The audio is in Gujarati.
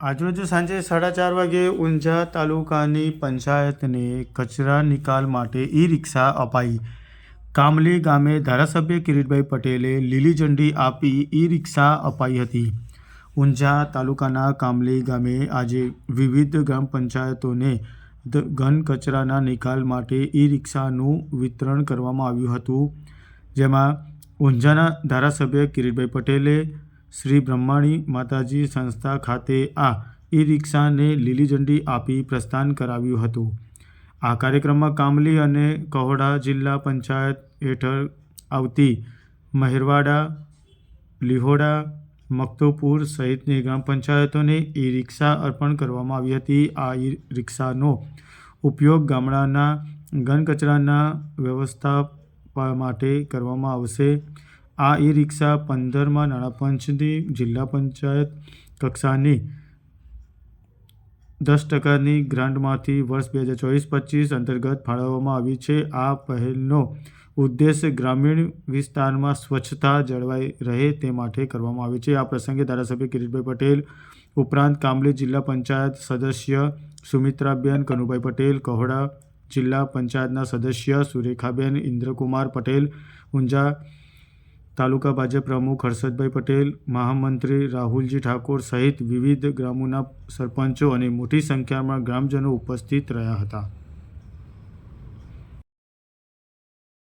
આજરોજ સાંજે 4:30 વાગે ઊંઝા તાલુકાની પંચાયતને કચરા નિકાલ માટે ઈ-રિક્ષા અપાઈ। કામલી ગામે ધારાસભ્ય કિરીટભાઈ પટેલે લીલી ઝંડી આપી ઈ-રિક્ષા અપાઈ હતી। ઊંઝા તાલુકાના કામલી ગામે આજે વિવિધ ગ્રામ પંચાયતોને ઘન કચરાના નિકાલ માટે ઈ-રિક્ષાનું વિતરણ કરવામાં આવ્યું હતું, જેમાં ઊંઝાના ધારાસભ્ય કિરીટભાઈ પટેલે શ્રી બ્રહ્માણી માતાજી સંસ્થા ખાતે આ ઈ-રિક્ષાને લીલી ઝંડી આપી પ્રસ્થાન કરાવ્યું હતું। આ કાર્યક્રમમાં કામલી અને કહોડા જિલ્લા પંચાયત હેઠળ આવતી મહેરવાડા, લીહોડા, મખતોપુર સહિતની ગ્રામ પંચાયતોને ઈ-રિક્ષા અર્પણ કરવામાં આવી હતી। આ ઈ-રિક્ષાનો ઉપયોગ ગામડાના ઘન કચરાના વ્યવસ્થાપન માટે કરવામાં આવશે। આ ઈ-રિક્ષા 15મા નાણાં પંચની જિલ્લા પંચાયત કક્ષાની 10% ગ્રાન્ટમાંથી વર્ષ 2024-25 અંતર્ગત ફાળવવામાં આવી છે। આ પહેલનો ઉદ્દેશ ગ્રામીણ વિસ્તારમાં સ્વચ્છતા જળવાઈ રહે તે માટે કરવામાં આવે છે। આ પ્રસંગે ધારાસભ્ય કિરીટભાઈ પટેલ ઉપરાંત કામલી જિલ્લા પંચાયત સદસ્ય સુમિત્રાબેન કનુભાઈ પટેલ, કહોડા જિલ્લા પંચાયતના સદસ્ય સુરેખાબેન ઇન્દ્રકુમાર પટેલ, ઊંઝા તાલુકા ભાજપ પ્રમુખ હર્ષદભાઈ પટેલ, મહામંત્રી રાહુલજી ઠાકોર સહિત વિવિધ ગામોના સરપંચો અને મોટી સંખ્યામાં ગ્રામજનો ઉપસ્થિત રહ્યા હતા।